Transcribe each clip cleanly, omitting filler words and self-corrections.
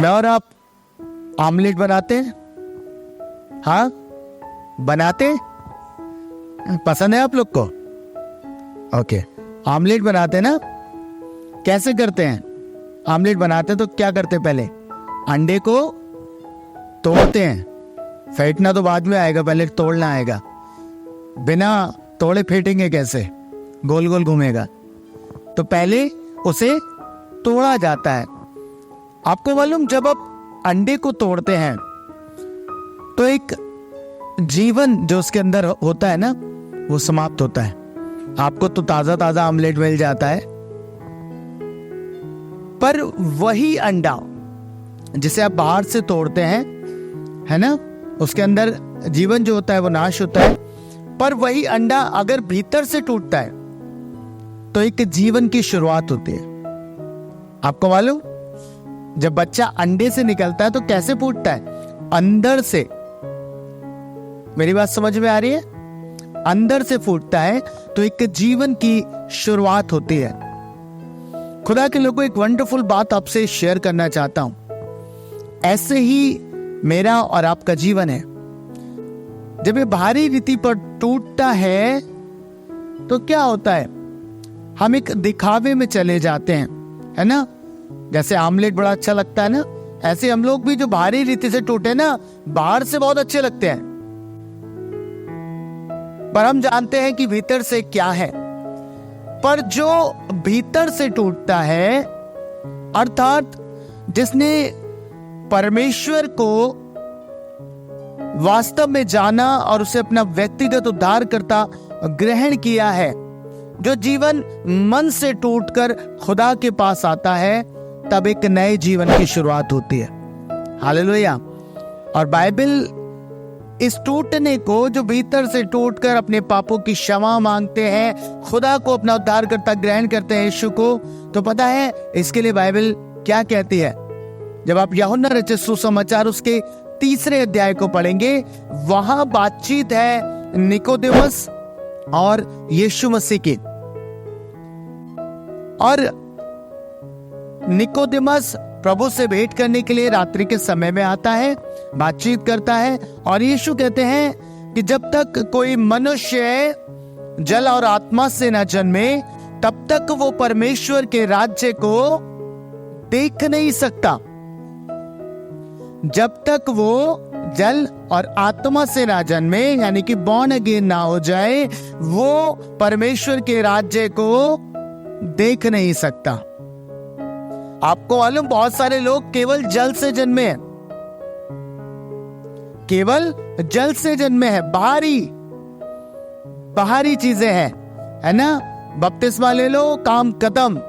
मैं और आप आमलेट बनाते हैं? हाँ, बनाते हैं? पसंद है आप लोग को? ओके, आमलेट बनाते हैं ना? कैसे करते हैं? आमलेट बनाते हैं तो क्या करते हैं? पहले अंडे को तोड़ते हैं, फेंटना तो बाद में आएगा, पहले तोड़ना आएगा। बिना तोड़े फेंटेंगे कैसे? गोल गोल घूमेगा। तो पहले उसे तोड़ा जाता है। आपको मालूम, जब आप अंडे को तोड़ते हैं तो एक जीवन जो उसके अंदर होता है ना, वो समाप्त होता है। आपको तो ताजा ताजा आमलेट मिल जाता है, पर वही अंडा जिसे आप बाहर से तोड़ते हैं, है ना, उसके अंदर जीवन जो होता है वो नाश होता है। पर वही अंडा अगर भीतर से टूटता है तो एक जीवन की शुरुआत होती है। आपको मालूम, जब बच्चा अंडे से निकलता है तो कैसे फूटता है? अंदर से। मेरी बात समझ में आ रही है? अंदर से फूटता है तो एक जीवन की शुरुआत होती है। खुदा के लोगों, एक वंडरफुल बात आपसे शेयर करना चाहता हूं। ऐसे ही मेरा और आपका जीवन है। जब ये बाहरी रीति पर टूटता है तो क्या होता है? हम एक दिखावे में चले जाते हैं, है ना। जैसे आमलेट बड़ा अच्छा लगता है ना, ऐसे हम लोग भी जो बाहरी रीति से टूटे ना, बाहर से बहुत अच्छे लगते हैं, पर हम जानते हैं कि भीतर से क्या है। पर जो भीतर से टूटता है, अर्थात जिसने परमेश्वर को वास्तव में जाना और उसे अपना व्यक्तिगत उद्धारकर्ता ग्रहण किया है, जो जीवन मन से टूटकर खुदा के पास आता है, तब एक नए जीवन की शुरुआत होती है। हालेलुया। और बाइबल इस टूटने को, जो भीतर से टूटकर अपने पापों की क्षमा मांगते हैं, खुदा को अपना उद्धारकर्ता ग्रहण करते हैं, यीशु को, तो पता है इसके लिए बाइबल क्या कहती है? जब आप यूहन्ना रचित सुसमाचार उसके 3 अध्याय को पढ़ेंगे, वहां बातचीत है निकोदेमस और यीशु मसीह की। और निकोदेमस प्रभु से भेंट करने के लिए रात्रि के समय में आता है, बातचीत करता है, और यीशु कहते हैं कि जब तक कोई मनुष्य जल और आत्मा से न जन्मे, तब तक वो परमेश्वर के राज्य को देख नहीं सकता। जब तक वो जल और आत्मा से ना जन्मे, यानी कि बॉर्न अगेन ना हो जाए, वो परमेश्वर के राज्य को देख नहीं सकता। आपको मालूम, बहुत सारे लोग केवल जल से जन्मे हैं, केवल जल से जन्मे हैं, बाहरी चीजें हैं, है ना। बपतिस्मा ले लो, काम खत्म।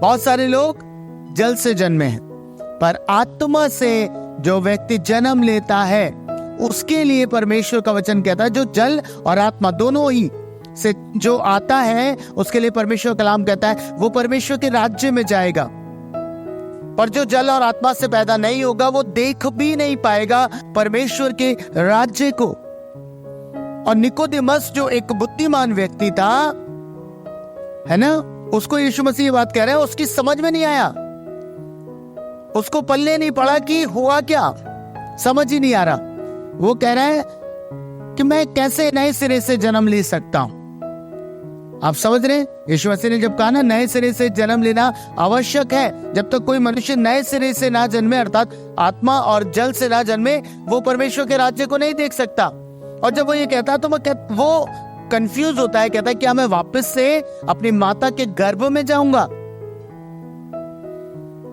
बहुत सारे लोग जल से जन्मे हैं, पर आत्मा से जो व्यक्ति जन्म लेता है, उसके लिए परमेश्वर का वचन कहता है, जो जल और आत्मा दोनों ही से जो आता है, उसके लिए परमेश्वर कलाम कहता है वो परमेश्वर के राज्य में जाएगा। पर जो जल और आत्मा से पैदा नहीं होगा, वो देख भी नहीं पाएगा परमेश्वर के राज्य को। और निकोदेमस जो एक बुद्धिमान व्यक्ति था, है ना, उसको यीशु मसीह ये बात कह रहे हैं, उसकी समझ में नहीं आया, उसको पल्ले नहीं पड़ा कि हुआ क्या, समझ ही नहीं आ रहा। वो कह रहा है कि मैं कैसे नए सिरे से जन्म ले सकता हूं। आप समझ रहे हैं? यीशु मसीह ने जब कहा ना, नए सिरे से जन्म लेना आवश्यक है, जब तक कोई मनुष्य नए सिरे से ना जन्मे, अर्थात आत्मा और जल से ना जन्मे, वो परमेश्वर के राज्य को नहीं देख सकता। और जब वो ये कहता तो वो कंफ्यूज होता है, कहता है क्या मैं वापस से अपनी माता के गर्भ में जाऊंगा?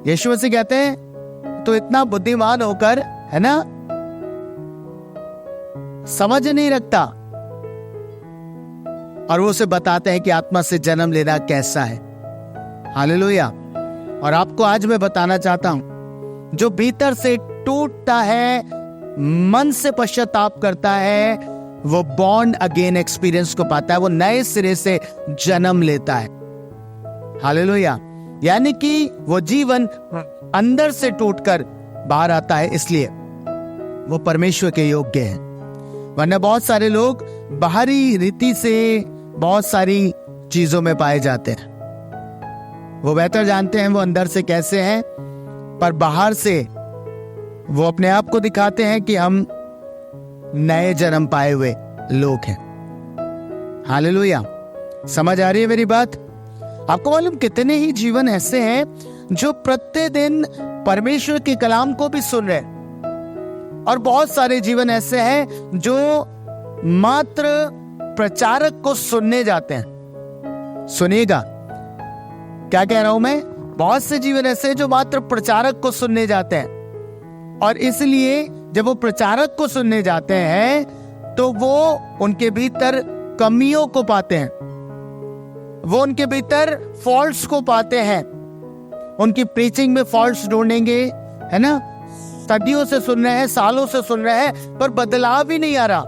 यीशु मसीह कहते हैं तो इतना बुद्धिमान होकर, है ना, समझ नहीं रखता, और वो उसे बताते हैं कि आत्मा से जन्म लेना कैसा है। हालेलुया। और आपको आज मैं बताना चाहता हूं, जो भीतर से टूटता है, मन से पश्चाताप करता है, वो बॉर्न अगेन एक्सपीरियंस को पाता है, वो नए सिरे से जन्म लेता है। हालेलुया। यानी कि वो जीवन अंदर से टूटकर बाहर आता है, इसलिए वो परमेश्वर के योग्य है। वरना बहुत सारे लोग बाहरी रीति से बहुत सारी चीजों में पाए जाते हैं, वो बेहतर जानते हैं वो अंदर से कैसे हैं। पर बाहर से वो अपने आप को दिखाते हैं कि हम नए जन्म पाए हुए लोग हैं। हालेलुया। समझ आ रही है मेरी बात? आपको मालूम कितने ही जीवन ऐसे हैं जो प्रतिदिन परमेश्वर के कलाम को भी सुन रहे हैं, और बहुत सारे जीवन ऐसे हैं जो मात्र प्रचारक को सुनने जाते हैं। सुनिएगा क्या कह रहा हूं मैं। बहुत से जीवन ऐसे हैं जो मात्र प्रचारक को सुनने जाते हैं, और इसलिए जब वो प्रचारक को सुनने जाते हैं तो वो उनके भीतर कमियों को पाते हैं, वो उनके भीतर फॉल्ट्स को पाते हैं। उनकी प्रीचिंग में फॉल्ट्स ढूंढेंगे, है ना। सदियों से सुन रहे हैं, सालों से सुन रहे हैं, पर बदलाव ही नहीं आ रहा।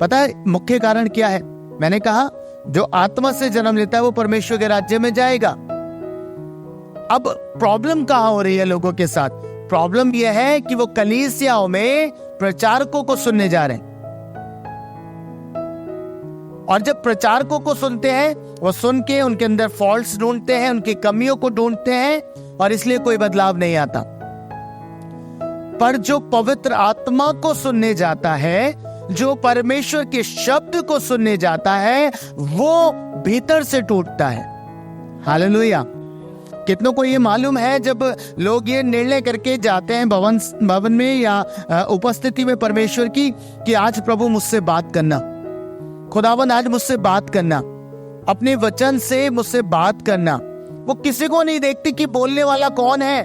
पता है मुख्य कारण क्या है? मैंने कहा जो आत्मा से जन्म लेता है वो परमेश्वर के राज्य में जाएगा। अब प्रॉब्लम कहां हो रही है लोगों के साथ? प्रॉब्लम यह है कि वो कलीसियाओं में प्रचारकों को सुनने जा रहे हैं, और जब प्रचारकों को सुनते हैं वो सुन के उनके अंदर फॉल्ट्स ढूंढते हैं, उनकी कमियों को ढूंढते हैं, और इसलिए कोई बदलाव नहीं आता। पर जो पवित्र आत्मा को सुनने जाता है, जो परमेश्वर के शब्द को सुनने जाता है, वो भीतर से टूटता है। हालेलुया। कितनों को ये मालूम है जब लोग ये निर्णय करके जाते हैं भवन में या उपस्थिति में परमेश्वर की कि आज प्रभु मुझसे बात करना, खुदावन आज मुझसे बात करना, अपने वचन से मुझसे बात करना, वो किसी को नहीं देखते कि बोलने वाला कौन है।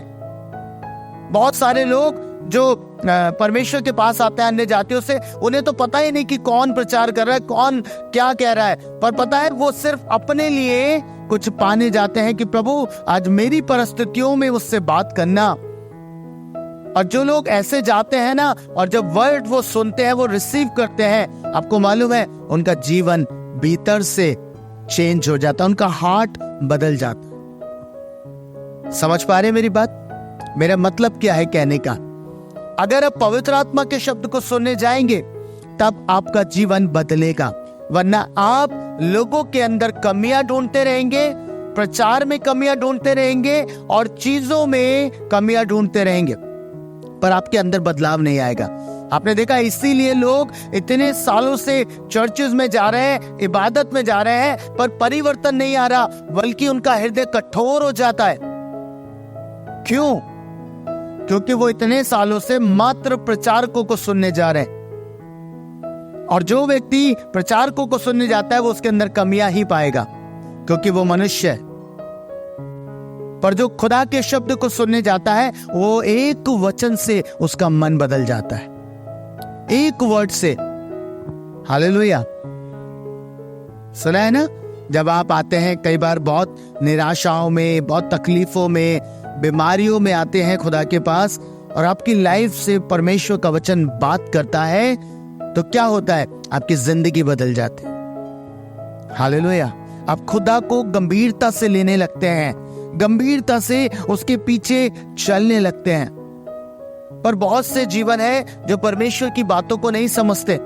बहुत सारे लोग जो परमेश्वर के पास आते हैं अन्य जातियों से, उन्हें तो पता ही नहीं कि कौन प्रचार कर रहा है, कौन क्या कह रहा है, पर पता है वो सिर्फ अपने लिए कुछ पाने जाते हैं कि प्रभु आज मेरी परिस्थितियों में मुझसे बात करना। और जो लोग ऐसे जाते हैं ना, और जब वर्ड वो सुनते हैं, वो रिसीव करते हैं, आपको मालूम है उनका जीवन भीतर से चेंज हो जाता है, उनका हार्ट बदल जाता है। समझ पा रहे मेरी बात? मेरा मतलब क्या है कहने का? अगर आप पवित्र आत्मा के शब्द को सुनने जाएंगे तब आपका जीवन बदलेगा, वरना आप लोगों के अंदर कमियां ढूंढते रहेंगे, प्रचार में कमियां ढूंढते रहेंगे, और चीजों में कमियां ढूंढते रहेंगे, पर आपके अंदर बदलाव नहीं आएगा। आपने देखा इसीलिए लोग इतने सालों से चर्चेस में जा रहे हैं, इबादत में जा रहे हैं, पर परिवर्तन नहीं आ रहा, बल्कि उनका हृदय कठोर हो जाता है। क्यों? क्योंकि वो इतने सालों से मात्र प्रचारकों को सुनने जा रहे हैं, और जो व्यक्ति प्रचारकों को सुनने जाता है वो उसके अंदर कमियां ही पाएगा, क्योंकि वो मनुष्य है। पर जो खुदा के शब्द को सुनने जाता है, वो एक वचन से उसका मन बदल जाता है, एक वर्ड से। हालेलुया। सुना है ना, जब आप आते हैं कई बार बहुत निराशाओं में, बहुत तकलीफों में, बीमारियों में आते हैं खुदा के पास, और आपकी लाइफ से परमेश्वर का वचन बात करता है, तो क्या होता है? आपकी जिंदगी बदल जाती है। हालेलुया। आप खुदा को गंभीरता से लेने लगते हैं, गंभीरता से उसके पीछे चलने लगते हैं। पर बहुत से जीवन है जो परमेश्वर की बातों को नहीं समझते,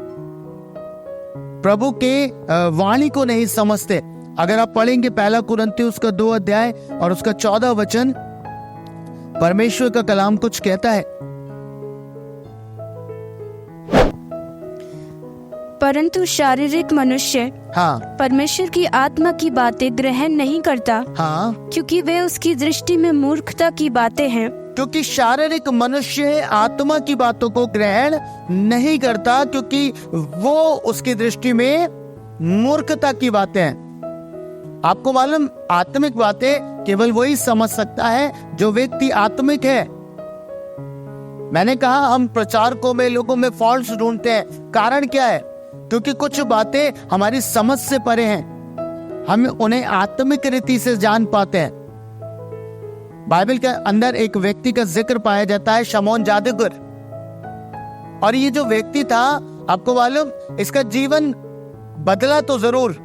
प्रभु के वाणी को नहीं समझते। अगर आप पढ़ेंगे 1 कुरिन्थियों उसका 2 अध्याय और उसका 14 वचन, परमेश्वर का कलाम कुछ कहता है। परंतु शारीरिक मनुष्य परमेश्वर की आत्मा की बातें ग्रहण नहीं करता, क्योंकि वे उसकी दृष्टि में मूर्खता की बातें हैं। क्योंकि शारीरिक मनुष्य आत्मा की बातों को ग्रहण नहीं करता, क्योंकि वो उसकी दृष्टि में मूर्खता की बातें हैं। आपको मालूम, आत्मिक बातें केवल वही समझ सकता है जो व्यक्ति आत्मिक है। मैंने कहा हम प्रचारकों में, लोगों में फॉल्ट्स ढूंढते हैं। कारण क्या है? क्योंकि कुछ बातें हमारी समझ से परे हैं, हम उन्हें आत्मिक रीति से जान पाते हैं। बाइबल के अंदर एक व्यक्ति का जिक्र पाया जाता है, शमौन जादूगर। और ये जो व्यक्ति था, आपको मालूम, इसका जीवन बदला तो जरूर,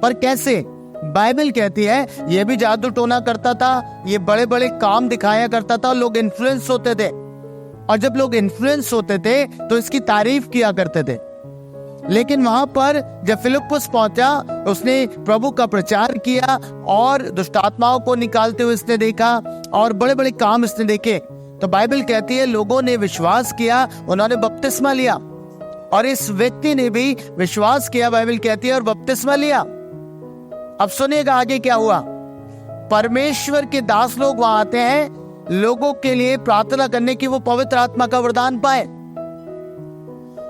पर कैसे? बाइबल कहती है ये भी जादू टोना करता था, ये बड़े बड़े काम दिखाया करता था, लोग इन्फ्लुएंस होते थे। और जब लोग इन्फ्लुएंस होते थे तो इसकी तारीफ किया करते थे। लेकिन वहां पर जब फिलिप्पुस पहुंचा, उसने प्रभु का प्रचार किया और दुष्ट आत्माओं को निकालते हुए इसने देखा और बड़े बड़े काम इसने देखे। तो बाइबल कहती है लोगों ने विश्वास किया, उन्होंने बपतिस्मा लिया और इस व्यक्ति ने भी विश्वास किया, बाइबल कहती है, और बपतिस्मा लिया। अब सुनिएगा आगे क्या हुआ। परमेश्वर के दास लोग वहां आते हैं लोगों के लिए प्रार्थना करने की वो पवित्र आत्मा का वरदान पाए।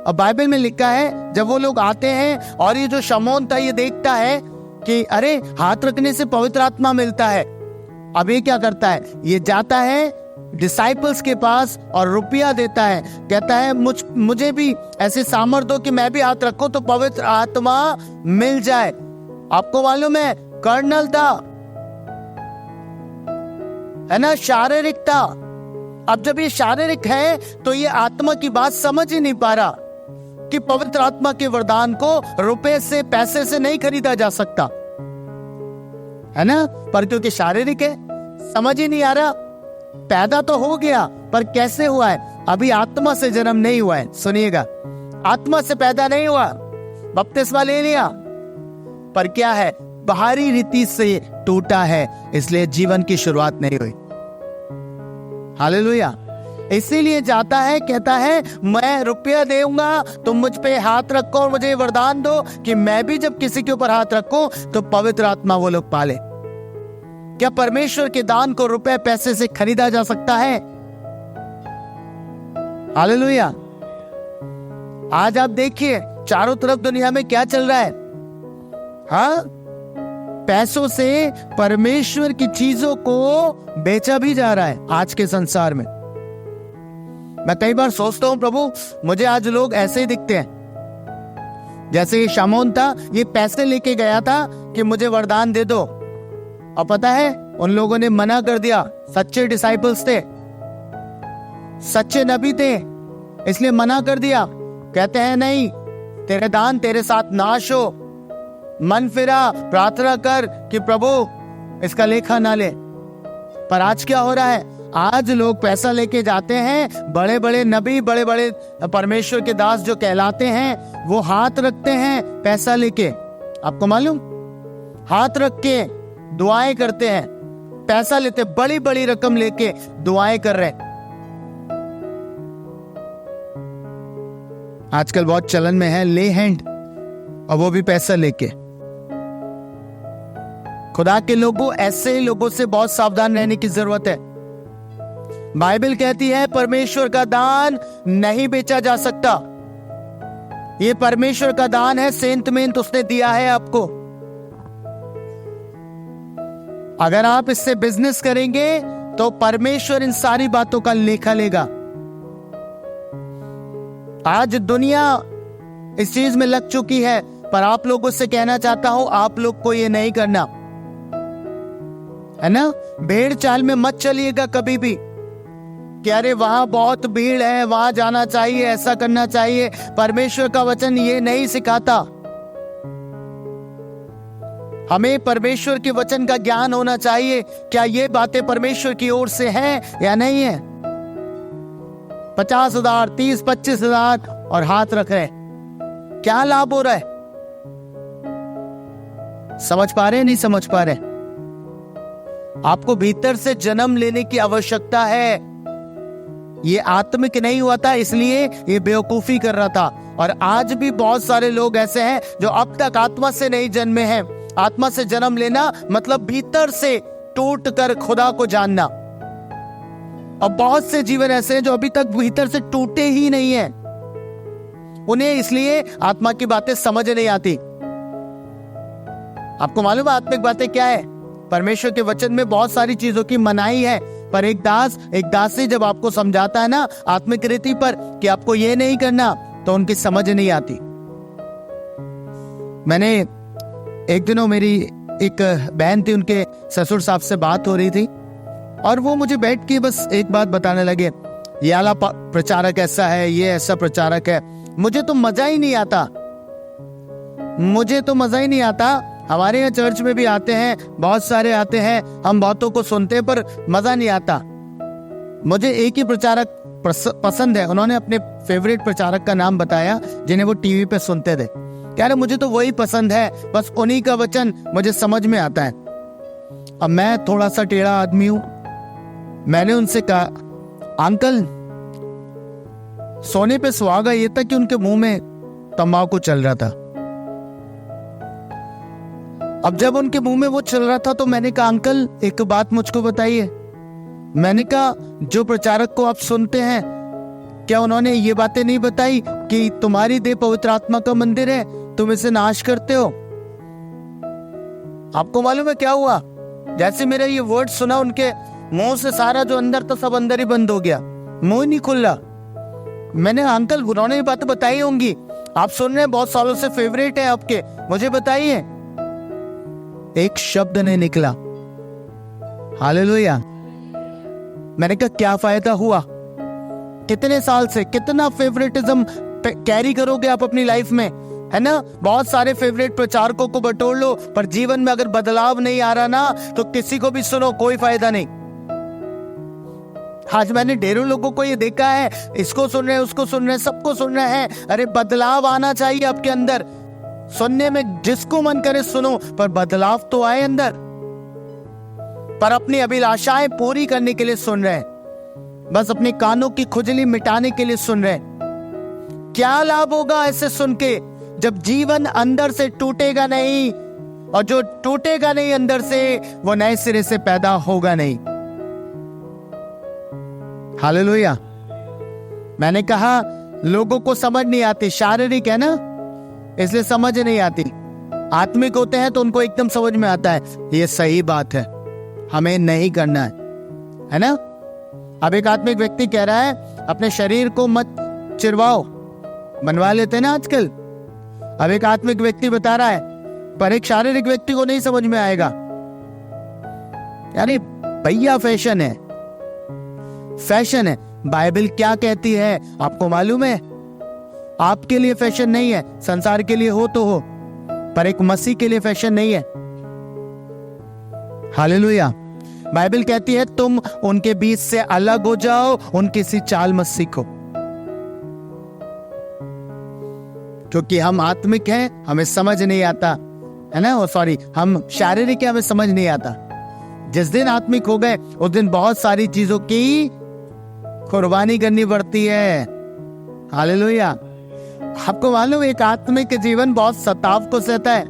अब बाइबल में लिखा है जब वो लोग आते हैं और ये जो शमौन था ये देखता है कि अरे हाथ रखने से पवित्र आत्मा मिलता है। अब ये क्या करता है, ये जाता है डिसाइपल्स के पास और रुपया देता है, कहता है मुझे भी ऐसे सामर्थ दो कि मैं भी हाथ रखूं तो पवित्र आत्मा मिल जाए। आपको मालूम है कर्नल था, है ना, शारीरिक था। अब जब ये शारीरिक है तो ये आत्मा की बात समझ ही नहीं पा रहा कि पवित्र आत्मा के वरदान को रुपए से, पैसे से नहीं खरीदा जा सकता, है ना, पर क्योंकि शारीरिक है समझ ही नहीं आ रहा। पैदा तो हो गया पर कैसे हुआ है, अभी आत्मा से जन्म नहीं हुआ है। सुनिएगा, आत्मा से पैदा नहीं हुआ, बपतिस्मा ले लिया पर क्या है, बाहरी रीति से टूटा है, इसलिए जीवन की शुरुआत नहीं हुई। हालेलुया। इसीलिए जाता है, कहता है मैं रुपया देऊंगा, तुम मुझ पे हाथ रखो और मुझे वरदान दो कि मैं भी जब किसी के ऊपर हाथ रखूं तो पवित्र आत्मा वो लोग पाले। क्या परमेश्वर के दान को रुपए पैसे से खरीदा जा सकता है? हालेलुया। आज आप देखिए चारों तरफ दुनिया में क्या चल रहा है। हाँ, पैसों से परमेश्वर की चीजों को बेचा भी जा रहा है आज के संसार में। मैं कई बार सोचता हूं प्रभु मुझे आज लोग ऐसे ही दिखते हैं जैसे ये शमौन था, ये पैसे लेके गया था कि मुझे वरदान दे दो, और पता है उन लोगों ने मना कर दिया। सच्चे डिसाइपल्स थे, सच्चे नबी थे, इसलिए मना कर दिया। कहते हैं नहीं, तेरे दान तेरे साथ नाश हो, मन फिरा, प्रार्थना कर कि प्रभु इसका लेखा ना ले। पर आज क्या हो रहा है, आज लोग पैसा लेके जाते हैं, बड़े बड़े नबी, बड़े बड़े परमेश्वर के दास जो कहलाते हैं वो हाथ रखते हैं पैसा लेके। आपको मालूम, हाथ रख के दुआएं करते हैं, पैसा लेते, बड़ी बड़ी रकम लेके दुआएं कर रहे हैं। आजकल बहुत चलन में है ले हैंड, और वो भी पैसा लेके। खुदा के लोगों, ऐसे लोगों से बहुत सावधान रहने की जरूरत है। बाइबल कहती है परमेश्वर का दान नहीं बेचा जा सकता। ये परमेश्वर का दान है, सेंत मेंत उसने दिया है आपको। अगर आप इससे बिजनेस करेंगे तो परमेश्वर इन सारी बातों का लेखा लेगा। आज दुनिया इस चीज में लग चुकी है, पर आप लोगों से कहना चाहता हूं आप लोग को ये नहीं करना, है ना। भेड़ चाल में मत चलिएगा कभी भी कि अरे वहां बहुत भीड़ है, वहां जाना चाहिए, ऐसा करना चाहिए। परमेश्वर का वचन ये नहीं सिखाता। हमें परमेश्वर के वचन का ज्ञान होना चाहिए, क्या ये बातें परमेश्वर की ओर से हैं या नहीं है। 50,000, 30, 25,000 और हाथ रख रहे, क्या लाभ हो रहा है? समझ पा रहे, नहीं समझ पा रहे? आपको भीतर से जन्म लेने की आवश्यकता है। ये आत्मिक नहीं हुआ था, इसलिए ये बेवकूफी कर रहा था। और आज भी बहुत सारे लोग ऐसे हैं जो अब तक आत्मा से नहीं जन्मे हैं। आत्मा से जन्म लेना मतलब भीतर से टूट कर खुदा को जानना। अब बहुत से जीवन ऐसे हैं जो अभी तक भीतर से टूटे ही नहीं हैं। उन्हें इसलिए आत्मा की बातें समझ नहीं आती। आपको मालूम है आत्मिक बातें क्या है? परमेश्वर के वचन में बहुत सारी चीजों की मनाही है, पर एक दासी जब आपको समझाता है ना आत्मिक रीति पर कि आपको ये नहीं करना, तो उनकी समझ नहीं आती। मैंने एक दिनों मेरी एक बहन थी, उनके ससुर साहब से बात हो रही थी और वो मुझे बैठ के बस एक बात बताने लगे, ये वाला प्रचारक ऐसा है, ये ऐसा प्रचारक है। मुझे तो मजा ही नहीं आता, मुझे तो मजा ही नहीं आता। हमारे यहाँ चर्च में भी आते हैं, बहुत सारे आते हैं, हम बहुतों को सुनते हैं, पर मजा नहीं आता। मुझे एक ही प्रचारक पसंद है। उन्होंने अपने फेवरेट प्रचारक का नाम बताया जिन्हें वो टीवी पे सुनते थे। यार मुझे तो वही पसंद है, बस उन्हीं का वचन मुझे समझ में आता है। अब मैं थोड़ा सा टेढ़ा आदमी हूं। मैंने उनसे कहा, अंकल सोने पे सुहागा ये था कि उनके मुंह में तंबाकू चल रहा था। अब जब उनके मुंह में वो चल रहा था तो मैंने कहा, अंकल एक बात मुझको बताइए। मैंने कहा, जो प्रचारक को आप सुनते हैं क्या उन्होंने ये बातें नहीं बताई कि तुम्हारी देह पवित्र आत्मा का मंदिर है, तुम इसे नाश करते हो? आपको मालूम है क्या हुआ? जैसे मेरा ये वर्ड सुना, उनके मुंह से सारा जो अंदर था सब अंदर ही बंद हो गया, मुंह नहीं खुला। मैंने, अंकल उन्होंने ये बातें बताई होंगी, आप सुन रहे हैं, बहुत सालों से फेवरेट है आपके, मुझे बताइए। एक शब्द नहीं निकला। हालेलुया। मैंने कहा क्या फायदा हुआ? कितने साल से कितना फेवरेटिज्म कैरी करोगे आप अपनी लाइफ में, है ना? बहुत सारे फेवरेट प्रचारकों को बटोर लो, पर जीवन में अगर बदलाव नहीं आ रहा ना, तो किसी को भी सुनो, कोई फायदा नहीं। आज मैंने ढेरों लोगों को ये देखा है, इसको सुन रहे हैं, उसको सुन रहे हैं, सबको सुन रहे हैं। अरे बदलाव आना चाहिए आपके अंदर। सुनने में जिसको मन करे सुनो, पर बदलाव तो आए अंदर। पर अपनी अभिलाषाएं पूरी करने के लिए सुन रहे हैं, बस अपने कानों की खुजली मिटाने के लिए सुन रहे हैं। क्या लाभ होगा ऐसे सुन के, जब जीवन अंदर से टूटेगा नहीं, और जो टूटेगा नहीं अंदर से वो नए सिरे से पैदा होगा नहीं। हालेलुया। मैंने कहा लोगों को समझ नहीं आती, शारीरिक है ना इसलिए समझ नहीं आती। आत्मिक होते हैं तो उनको एकदम समझ में आता है, ये सही बात है, हमें नहीं करना है ना? अब एक आत्मिक व्यक्ति कह रहा है अपने शरीर को मत चिरवाओ, बनवा लेते हैं ना आजकल। अब एक आत्मिक व्यक्ति बता रहा है, पर एक शारीरिक व्यक्ति को नहीं समझ में आएगा। यानी भैया फैशन है, फैशन है। बाइबल क्या कहती है आपको मालूम है? आपके लिए फैशन नहीं है, संसार के लिए हो तो हो, पर एक मसीह के लिए फैशन नहीं है। हालेलुया। बाइबल कहती है तुम उनके बीच से अलग हो जाओ, उनकी सी चाल मत सीखो। क्योंकि हम आत्मिक हैं, हमें समझ नहीं आता, है ना? सॉरी, हम शारीरिक है, हमें समझ नहीं आता। जिस दिन आत्मिक हो गए उस दिन बहुत सारी चीजों की कुर्बानी करनी पड़ती है। हालेलुया। आपको मालूम एक आत्मिक जीवन बहुत सताव को सहता है,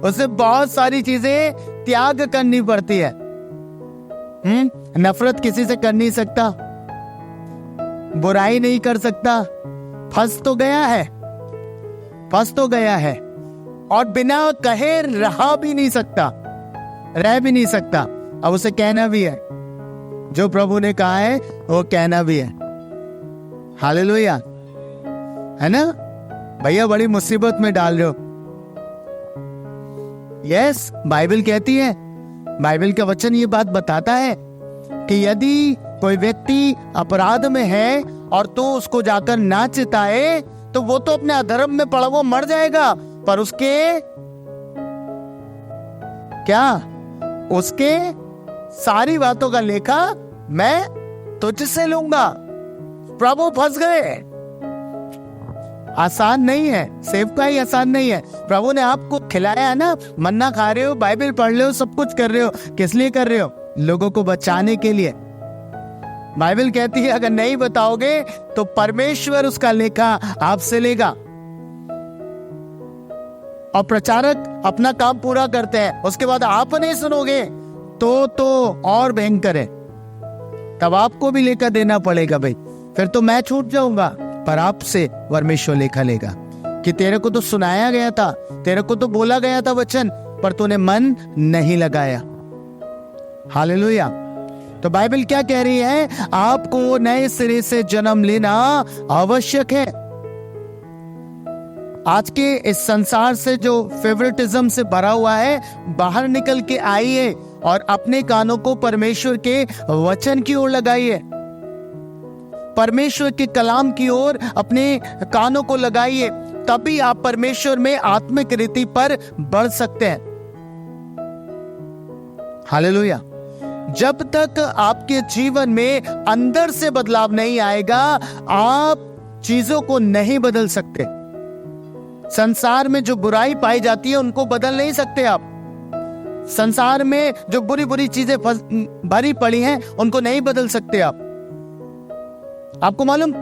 उसे बहुत सारी चीजें त्याग करनी पड़ती है। नफरत किसी से कर नहीं सकता, बुराई नहीं कर सकता, फंस तो गया है, और बिना कहे रह भी नहीं सकता। अब उसे कहना भी है, जो प्रभु ने कहा है वो कहना भी है। हालेलुया, है ना? भैया बड़ी मुसीबत में डाल रहे हो। यस, बाइबल कहती है, बाइबल का वचन ये बात बताता है कि यदि कोई व्यक्ति अपराध में है और तू उसको जाकर ना चिताए तो वो तो अपने अधर्म में पड़ा वो मर जाएगा, पर उसके सारी बातों का लेखा मैं तुझसे लूंगा। प्रभु फंस गए। आसान नहीं है, सेवका ही आसान नहीं है। प्रभु ने आपको खिलाया है ना, मन्ना खा रहे हो, बाइबल पढ़ रहे हो, सब कुछ कर रहे हो, किस लिए कर रहे हो? लोगों को बचाने के लिए। बाइबल कहती है अगर नहीं बताओगे तो परमेश्वर उसका लेखा आपसे लेगा। और प्रचारक अपना काम पूरा करते हैं, उसके बाद आप नहीं सुनोगे तो और भयंकर है, तब आपको भी लेखा देना पड़ेगा भाई। फिर तो मैं छूट जाऊंगा, पर आपसे परमेश्वर लेखा लेगा कि तेरे को तो सुनाया गया था, तेरे को तो बोला गया था वचन, पर तूने मन नहीं लगाया। हालेलुया। तो बाइबल क्या कह रही है? आपको नए सिरे से जन्म लेना आवश्यक है। आज के इस संसार से जो फेवरेटिज्म से भरा हुआ है, बाहर निकल के आइए और अपने कानों को परमेश्वर के वचन की ओर लगाइए। परमेश्वर के कलाम की ओर अपने कानों को लगाइए, तभी आप परमेश्वर में आत्मिक रीति पर बढ़ सकते हैं। हालेलुया। जब तक आपके जीवन में अंदर से बदलाव नहीं आएगा, आप चीजों को नहीं बदल सकते। संसार में जो बुराई पाई जाती है उनको बदल नहीं सकते आप। संसार में जो बुरी बुरी चीजें भरी पड़ी हैं उनको नहीं बदल सकते आप। आपको मालूम,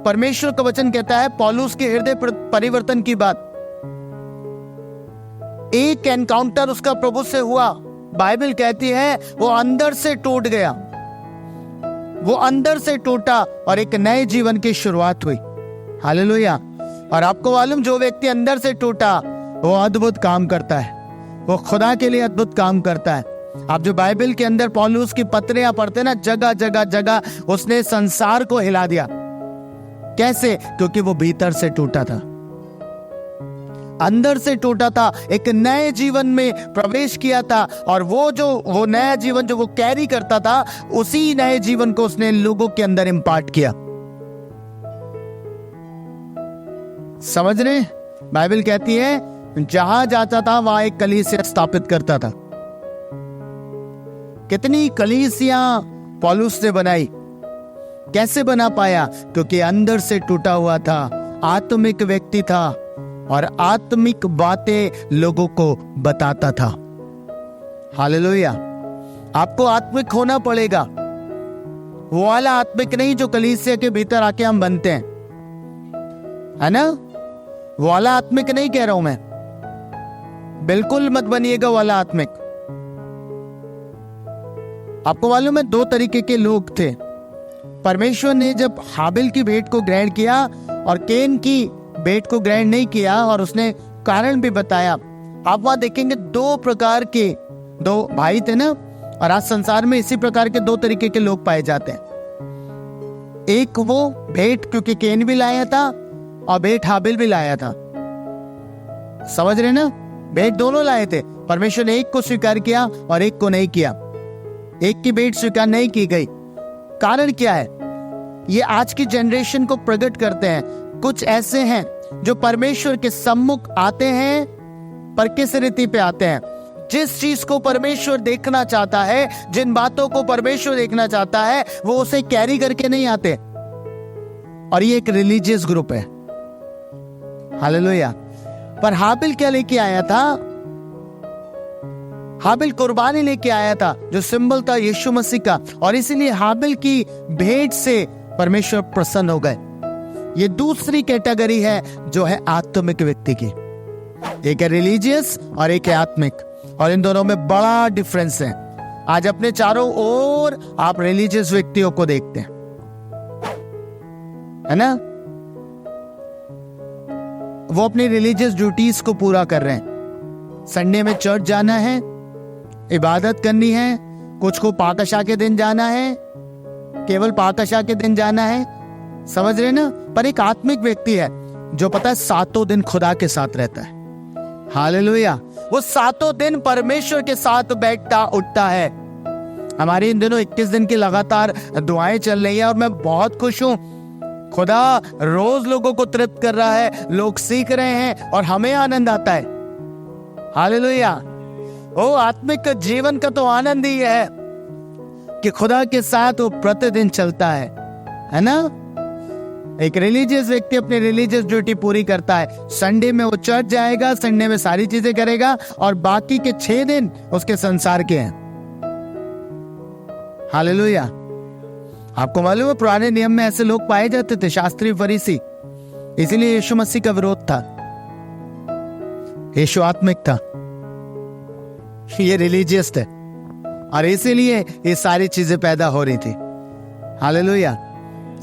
परमेश्वर का वचन कहता है, पौलुस के हृदय परिवर्तन की बात, एक एनकाउंटर उसका प्रभु से हुआ, बाइबल कहती है वो अंदर से टूट गया, वो अंदर से टूटा और एक नए जीवन की शुरुआत हुई। हालेलुया। और आपको मालूम, जो व्यक्ति अंदर से टूटा वो अद्भुत काम करता है, वो खुदा के लिए अद्भुत काम करता है। आप जो बाइबल के अंदर पौलुस की पत्रियां पढ़ते ना, जगह जगह जगह उसने संसार को हिला दिया। कैसे? क्योंकि वो भीतर से टूटा था, अंदर से टूटा था, एक नए जीवन में प्रवेश किया था। और वो नया जीवन जो वो कैरी करता था, उसी नए जीवन को उसने लोगों के अंदर इंपार्ट किया। समझ रहे? बाइबल कहती है जहां जाता था वहां एक कलीसिया स्थापित करता था। कितनी कलीसियां पौलुस ने बनाई। कैसे बना पाया? क्योंकि अंदर से टूटा हुआ था, आत्मिक व्यक्ति था और आत्मिक बातें लोगों को बताता था। हालेलुया। आपको आत्मिक होना पड़ेगा, वो वाला आत्मिक नहीं जो कलीसिया के भीतर आके हम बनते हैं, है ना? वो वाला आत्मिक नहीं कह रहा हूं मैं, बिल्कुल मत बनिएगा वाला आत्मिक। आपको मालूम है, दो तरीके के लोग थे। परमेश्वर ने जब हाबिल की भेंट को ग्रहण किया और केन की भेंट को ग्रहण नहीं किया, और उसने कारण भी बताया। आप वहां देखेंगे दो प्रकार के, दो भाई थे ना, और आज संसार में इसी प्रकार के दो तरीके के लोग पाए जाते हैं। एक वो भेंट क्योंकि केन भी लाया था और भेंट हाबिल भी लाया था। समझ रहे ना? भेंट दोनों लाए थे। परमेश्वर ने एक को स्वीकार किया और एक को नहीं किया। एक की भेंट स्वीकार नहीं की गई। कारण क्या है? ये आज की जनरेशन को प्रकट करते हैं। कुछ ऐसे हैं जो परमेश्वर के सम्मुख आते हैं, पर किस रीति पे आते हैं? जिस चीज को परमेश्वर देखना चाहता है, जिन बातों को परमेश्वर देखना चाहता है, वो उसे कैरी करके नहीं आते। और ये एक रिलीजियस ग्रुप है। हालेलुया। पर हाबिल क्या लेके आया था? हाबिल कुर्बानी लेके आया था, जो सिंबल था यीशु मसीह का, और इसीलिए हाबिल की भेंट से परमेश्वर प्रसन्न हो गए। ये दूसरी कैटेगरी है जो है आत्मिक व्यक्ति की। एक है रिलीजियस और एक है आत्मिक, और इन दोनों में बड़ा डिफरेंस है। आज अपने चारों ओर आप रिलीजियस व्यक्तियों को देखते हैं, है ना? वो अपनी रिलीजियस ड्यूटीज को पूरा कर रहे हैं। संडे में चर्च जाना है, इबादत करनी है, कुछ को पाकशा के दिन जाना है, केवल पाकशा के दिन जाना है। समझ रहे ना? पर एक आत्मिक व्यक्ति है जो पता है सातों दिन खुदा के साथ रहता है। हालेलुया। वो सातों दिन परमेश्वर के साथ बैठता उठता है। हमारी इन दिनों 21 दिन की लगातार दुआएं चल रही है और मैं बहुत खुश हूं। खुदा रोज लोगों को तृप्त कर रहा है, लोग सीख रहे हैं और हमें आनंद आता है। हालेलुया। ओ, आत्मिक जीवन का तो आनंद ही है कि खुदा के साथ वो प्रतिदिन चलता है ना? एक रिलीजियस व्यक्ति अपनी रिलीजियस ड्यूटी पूरी करता है। संडे में वो चर्च जाएगा, संडे में सारी चीजें करेगा, और बाकी के 6 दिन उसके संसार के हैं। हालेलुया। आपको मालूम है, पुराने नियम में ऐसे लोग पाए जाते थे, शास्त्री फरीसी। इसीलिए यीशु मसीह का विरोध था। यीशु आत्मिक था, ये रिलीजियस थे, और इसीलिए ये सारी चीजें पैदा हो रही थी। हालेलुया।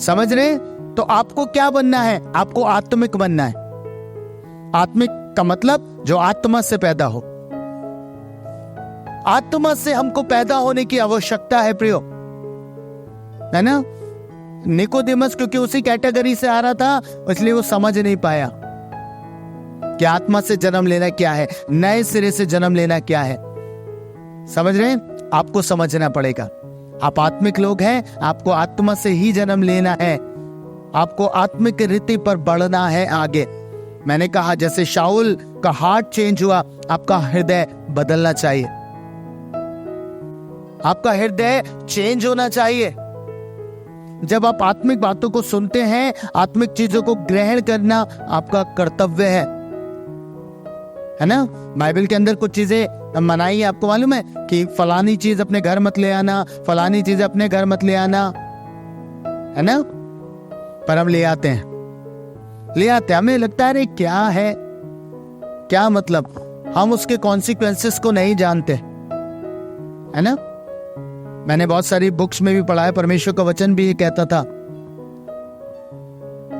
समझ रहे? तो आपको क्या बनना है? आपको आत्मिक बनना है। आत्मिक का मतलब जो आत्मा से पैदा हो। आत्मा से हमको पैदा होने की आवश्यकता है प्रियो, है ना? निकोदेमस क्योंकि उसी कैटेगरी से आ रहा था, इसलिए वो समझ नहीं पाया कि आत्मा से जन्म लेना क्या है, नए सिरे से जन्म लेना क्या है। समझ रहे हैं? आपको समझना पड़ेगा। आप आत्मिक लोग हैं, आपको आत्मा से ही जन्म लेना है। आपको आत्मिक रीति पर बढ़ना है आगे। मैंने कहा जैसे शाऊल का हार्ट चेंज हुआ, आपका हृदय बदलना चाहिए। आपका हृदय चेंज होना चाहिए। जब आप आत्मिक बातों को सुनते हैं, आत्मिक चीजों को ग्रहण करना आपका कर्तव्य है ना। बाइबल के अंदर कुछ चीजें मनाई है, आपको मालूम है कि फलानी चीज अपने घर मत ले आना, फलानी चीज अपने घर मत ले आना, है ना। पर हम ले आते हैं, हमें लगता है क्या है, क्या मतलब, हम उसके कॉन्सिक्वेंसेस को नहीं जानते, है ना। मैंने बहुत सारी बुक्स में भी पढ़ा है, परमेश्वर का वचन भी ये कहता था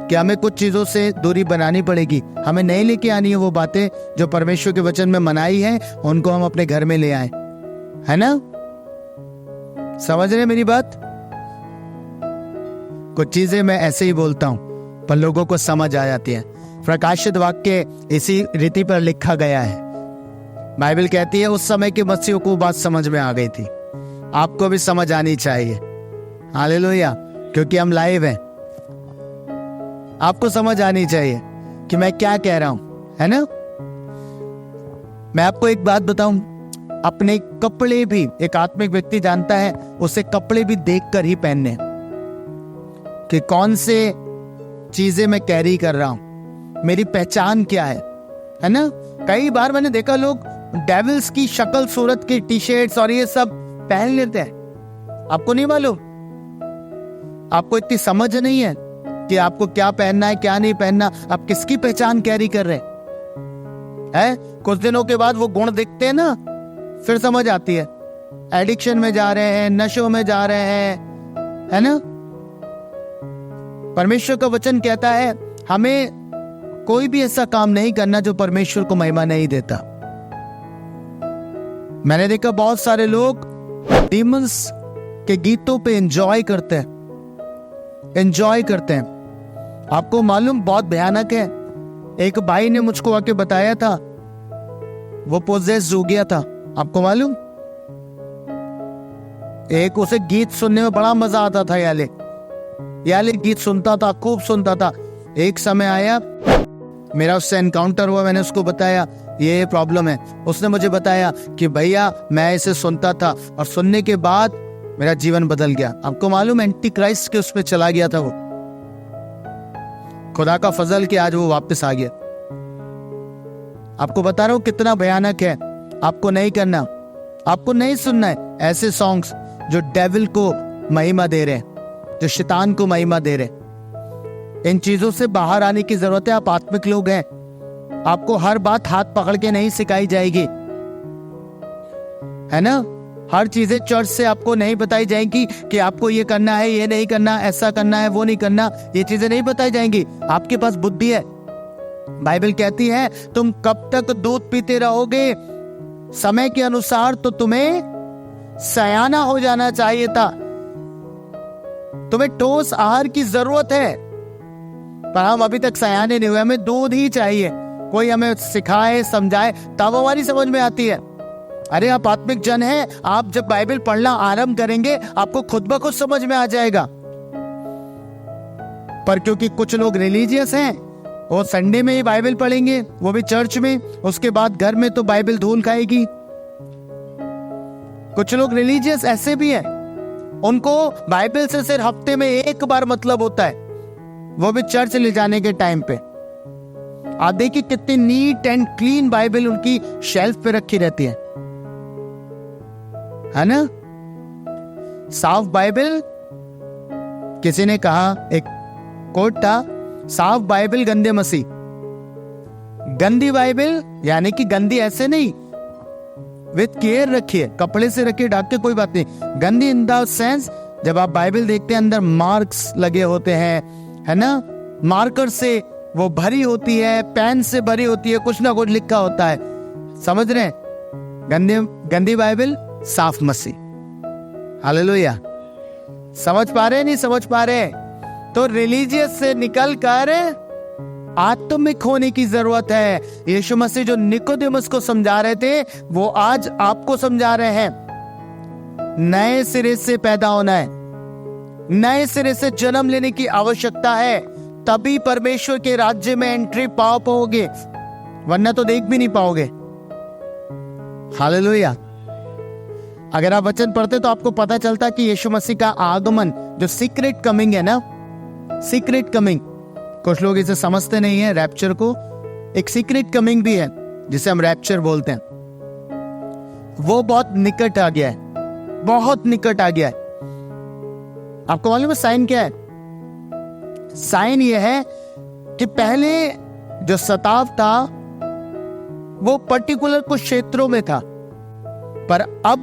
कि हमें कुछ चीजों से दूरी बनानी पड़ेगी, हमें नहीं लेके आनी है वो बातें जो परमेश्वर के वचन में मनाई है, उनको हम अपने घर में ले आए, है ना। समझ रहे मेरी बात। कुछ चीजें मैं ऐसे ही बोलता हूं पर लोगों को समझ आ जाती है। प्रकाशित वाक्य इसी रीति पर लिखा गया है। बाइबल कहती है उस समय के मसीहों को बात समझ में आ गई थी, आपको भी समझ आनी चाहिए। हालेलुया, क्योंकि हम लाइव हैं। आपको समझ आनी चाहिए कि मैं क्या कह रहा हूं, है ना। मैं आपको एक बात बताऊं, अपने कपड़े भी एक आत्मिक व्यक्ति जानता है, उसे कपड़े भी देखकर ही पहनने कि कौन से चीजें मैं कैरी कर रहा हूं, मेरी पहचान क्या है ना। कई बार मैंने देखा लोग डेविल्स की शक्ल सूरत की टी शर्ट्स और ये सब पहन लेते हैं। आपको नहीं मालूम, आपको इतनी समझ नहीं है कि आपको क्या पहनना है क्या नहीं पहनना, आप किसकी पहचान कैरी कर रहे हैं। कुछ दिनों के बाद वो गुण दिखते हैं ना, फिर समझ आती है। एडिक्शन में जा रहे हैं, नशों में जा रहे हैं, है ना। परमेश्वर का वचन कहता है हमें कोई भी ऐसा काम नहीं करना जो परमेश्वर को महिमा नहीं देता। मैंने देखा बहुत सारे लोग डीमंस के गीतों पे एंजॉय करते हैं। आपको मालूम बहुत भयानक है। एक भाई ने मुझको आके बताया था वो पोजेस हो गया था। आपको मालूम, एक उसे गीत सुनने में बड़ा मजा आता था। याले गीत सुनता था, खूब सुनता था। एक समय आया, मेरा उससे एनकाउंटर हुआ, मैंने उसको बताया ये प्रॉब्लम है। उसने मुझे बताया कि भैया मैं इसे सुनता था और सुनने के बाद मेरा जीवन बदल गया। आपको मालूम, एंटी क्राइस्ट के उस पे चला गया था वो। खुदा का फजल कि आज वो वापस आ गया। आपको बता रहा हूं कितना भयानक है। आपको नहीं करना, आपको नहीं सुनना है ऐसे सॉन्ग्स जो डेविल को महिमा दे रहे हैं, जो शैतान को महिमा दे रहे हैं। इन चीजों से बाहर आने की जरूरत है। आप आत्मिक लोग हैं, आपको हर बात हाथ पकड़ के नहीं सिखाई जाएगी, है ना। हर चीजें चर्च से आपको नहीं बताई जाएंगी कि आपको ये करना है, ये नहीं करना, ऐसा करना है, वो नहीं करना। ये चीजें नहीं बताई जाएंगी। आपके पास बुद्धि है। बाइबल कहती है तुम कब तक दूध पीते रहोगे, समय के अनुसार तो तुम्हें सयाना हो जाना चाहिए था। तुम्हें ठोस आहार की जरूरत है, पर हम अभी तक सयाने नहीं हुए। हमें दूध ही चाहिए, कोई हमें सिखाए समझाए तब हमारी समझ में आती है। अरे आप आत्मिक जन हैं, आप जब बाइबल पढ़ना आरंभ करेंगे आपको खुद ब खुद समझ में आ जाएगा। पर क्योंकि कुछ लोग रिलीजियस हैं, वो संडे में ही बाइबल पढ़ेंगे, वो भी चर्च में, उसके बाद घर में तो बाइबल धूल खाएगी। कुछ लोग रिलीजियस ऐसे भी हैं, उनको बाइबल से सिर्फ हफ्ते में एक बार मतलब होता है, वो भी चर्च ले जाने के टाइम पे। आप देखिए कितनी नीट एंड क्लीन बाइबल उनकी शेल्फ पे रखी रहती है ना। साफ बाइबल, किसी ने कहा, एक कोट था, साफ बाइबल गंदे मसीह। गंदी बाइबल यानी कि गंदी ऐसे नहीं, विद केयर रखिए, कपड़े से रखिए, ढक के, कोई बात नहीं। गंदी इन द सेंस, जब आप बाइबल देखते हैं अंदर मार्क्स लगे होते हैं, है ना, मार्कर से वो भरी होती है, पेन से भरी होती है, कुछ ना कुछ लिखा होता है। समझ रहे हैं? गंदी बाइबल, साफ मसीह। हालेलुया। समझ पा रहे, नहीं समझ पा रहे? तो रिलीजियस से निकल कर आत्मिक होने की जरूरत है। यीशु मसीह जो निकोदेमस को समझा रहे थे वो आज आपको समझा रहे हैं। नए सिरे से पैदा होना है, नए सिरे से जन्म लेने की आवश्यकता है, तभी परमेश्वर के राज्य में एंट्री पाओगे, वरना तो देख भी नहीं पाओगे। हालेलुया। अगर आप वचन पढ़ते तो आपको पता चलता कि यीशु मसीह का आगमन जो सीक्रेट कमिंग है ना, सीक्रेट कमिंग, कुछ लोग इसे समझते नहीं है, रैप्चर को एक सीक्रेट कमिंग भी है जिसे हम रैप्चर बोलते हैं, वो बहुत निकट आ गया है, बहुत निकट आ गया है। आपको मालूम है साइन क्या है? साइन ये है कि पहले जो सताव था वो पर्टिकुलर कुछ क्षेत्रों में था, पर अब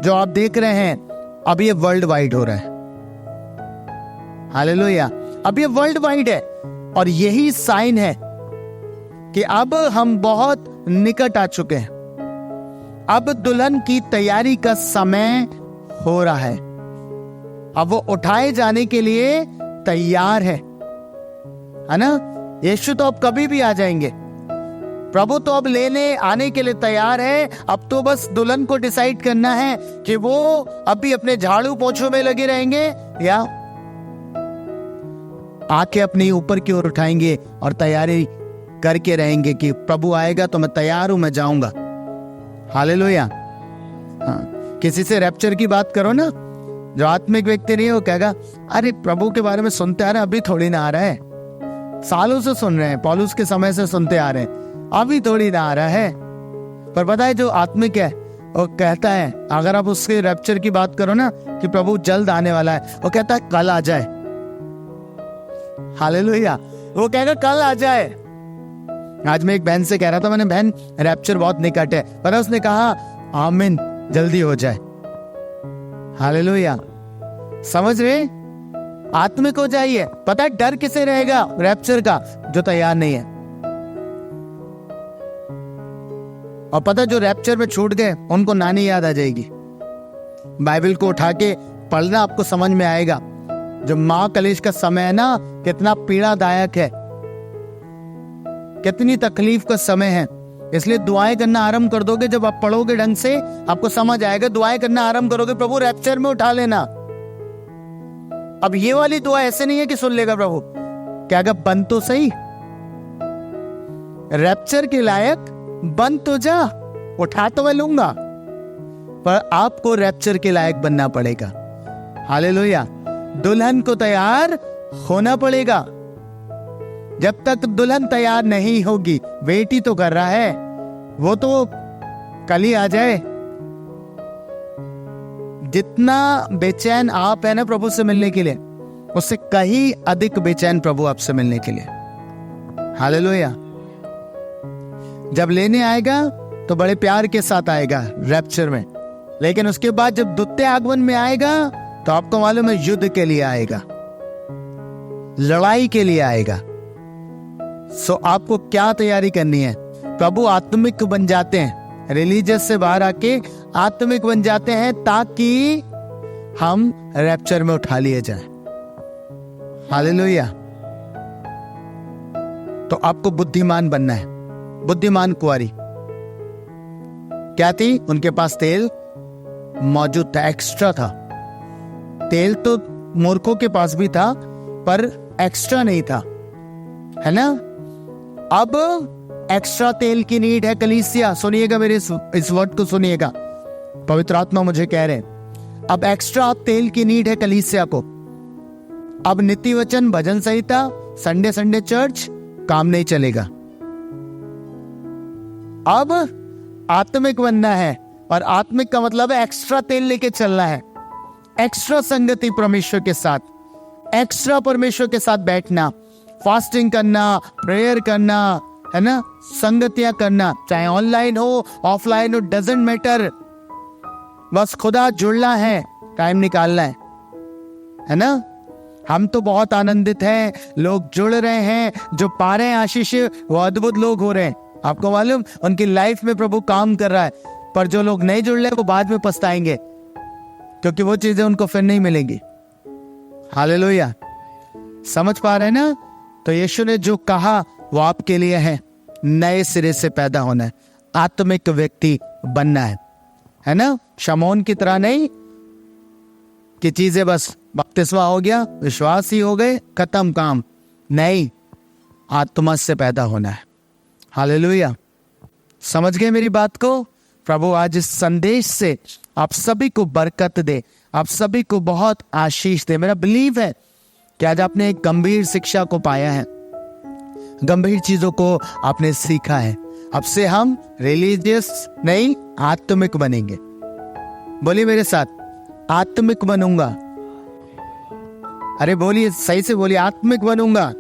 जो आप देख रहे हैं अब ये वर्ल्ड वाइड हो रहा है। हालेलुया, अब ये वर्ल्ड वाइड है और यही साइन है कि अब हम बहुत निकट आ चुके हैं। अब दुल्हन की तैयारी का समय हो रहा है, अब वो उठाए जाने के लिए तैयार है ना। यीशु तो अब कभी भी आ जाएंगे, प्रभु तो अब लेने आने के लिए तैयार है। अब तो बस दुल्हन को डिसाइड करना है कि वो अभी अपने झाड़ू पोंछों में लगे रहेंगे या आके अपने ऊपर की ओर उठाएंगे और तैयारी करके रहेंगे कि प्रभु आएगा तो मैं तैयार हूं, मैं जाऊंगा। हालेलुया। हाँ, किसी से रैप्चर की बात करो ना, जो आत्मिक व्यक्ति नहीं है वो कहेगा अरे प्रभु के बारे में सुनते आ रहे हैं, अभी थोड़ी ना आ रहा है, सालों से सुन रहे हैं, पौलुस के समय से सुनते आ रहे हैं, अभी थोड़ी ना आ रहा है। पर पता है जो आत्मिक है वो कहता है, अगर आप उसके रैप्चर की बात करो ना कि प्रभु जल्द आने वाला है, वो कहता है कल आ जाए। हालेलुया, वो कहेगा कल आ जाए। आज मैं एक बहन से कह रहा था, मैंने बहन रैप्चर बहुत निकट है, पर उसने कहा आमीन, जल्दी हो जाए। हालेलुया, समझ रहे? आत्मिक हो जाइए। पता है डर किसे रहेगा रैप्चर का? जो तैयार नहीं है। और पता जो रैप्चर में छूट गए उनको नानी याद आ जाएगी। बाइबल को उठा के पढ़ना आपको समझ में आएगा। जो माँ कलेश का समय है ना, कितना पीड़ादायक है, कितनी तकलीफ का समय है। इसलिए दुआएं करना आरंभ कर दोगे, जब आप पढ़ोगे ढंग से आपको समझ आएगा। दुआएं करना आरंभ करोगे, प्रभु रैप्चर में उठा लेना। अब ये वाली दुआ ऐसे नहीं है कि सुन लेगा प्रभु, क्या अगर बन तो सही, रैप्चर के लायक बन तो जा, उठा तो मैं लूंगा, पर आपको रैप्चर के लायक बनना पड़ेगा। हालेलुया, दुल्हन को तैयार होना पड़ेगा। जब तक दुल्हन तैयार नहीं होगी, वेट ही तो कर रहा है, वो तो कल ही आ जाए। जितना बेचैन आप है ना प्रभु से मिलने के लिए, उससे कहीं अधिक बेचैन प्रभु आपसे मिलने के लिए। हालेलुया, जब लेने आएगा तो बड़े प्यार के साथ आएगा रैप्चर में, लेकिन उसके बाद जब द्वितीय आगमन में आएगा तो आपको मालूम है युद्ध के लिए आएगा, लड़ाई के लिए आएगा। सो आपको क्या तैयारी करनी है? प्रभु आत्मिक बन जाते हैं, रिलीजियस से बाहर आके आत्मिक बन जाते हैं ताकि हम रैप्चर में उठा लिए जाएं। हालेलुया। तो आपको बुद्धिमान बनना है। बुद्धिमान कुंवारी क्या थी? उनके पास तेल मौजूद था, एक्स्ट्रा था। तेल तो मूर्खों के पास भी था पर एक्स्ट्रा नहीं था, है ना। अब एक्स्ट्रा तेल की नीड है कलीसिया। सुनिएगा मेरे इस वर्ड को सुनिएगा, पवित्र आत्मा मुझे कह रहे हैं, अब एक्स्ट्रा तेल की नीड है कलीसिया को। अब नीति वचन, भजन संहिता, संडे संडे चर्च काम नहीं चलेगा। अब आत्मिक बनना है, और आत्मिक का मतलब है एक्स्ट्रा तेल लेके चलना है, एक्स्ट्रा संगति परमेश्वर के साथ, एक्स्ट्रा परमेश्वर के साथ बैठना, फास्टिंग करना, प्रेयर करना, है ना, संगतियां करना, चाहे ऑनलाइन हो ऑफलाइन हो, डजंट मैटर, बस खुदा जुड़ना है, टाइम निकालना है ना। हम तो बहुत आनंदित हैं, लोग जुड़ रहे हैं, जो पा रहे हैं आशीष वो अद्भुत लोग हो रहे हैं। आपको मालूम उनकी लाइफ में प्रभु काम कर रहा है, पर जो लोग नहीं जुड़ रहे वो बाद में पछताएंगे, क्योंकि वो चीजें उनको फिर नहीं मिलेंगी। हालेलुया, समझ पा रहे हैं ना। तो यीशु ने जो कहा वो आपके लिए है, नए सिरे से पैदा होना है, आत्मिक व्यक्ति बनना है ना। शमौन की तरह नहीं कि चीजें बस बपतिस्मा हो गया, विश्वास ही हो गए, खत्म काम, नहीं, आत्मा से पैदा होना है। हालेलुया, समझ गए मेरी बात को? प्रभु आज इस संदेश से आप सभी को बरकत दे, आप सभी को बहुत आशीष दे। मेरा बिलीव है कि आज आपने एक गंभीर शिक्षा को पाया है, गंभीर चीजों को आपने सीखा है। अब से हम रिलीजियस नहीं, आत्मिक बनेंगे। बोलिए मेरे साथ, आत्मिक बनूंगा। अरे बोलिए, सही से बोलिए, आत्मिक बनूंगा।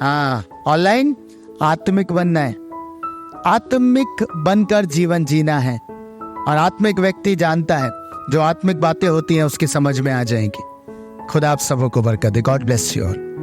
हाँ, ऑनलाइन आत्मिक बनना है, आत्मिक बनकर जीवन जीना है। और आत्मिक व्यक्ति जानता है जो आत्मिक बातें होती हैं उसकी समझ में आ जाएंगी। खुदा आप सबों को बरकत दे। God bless you all.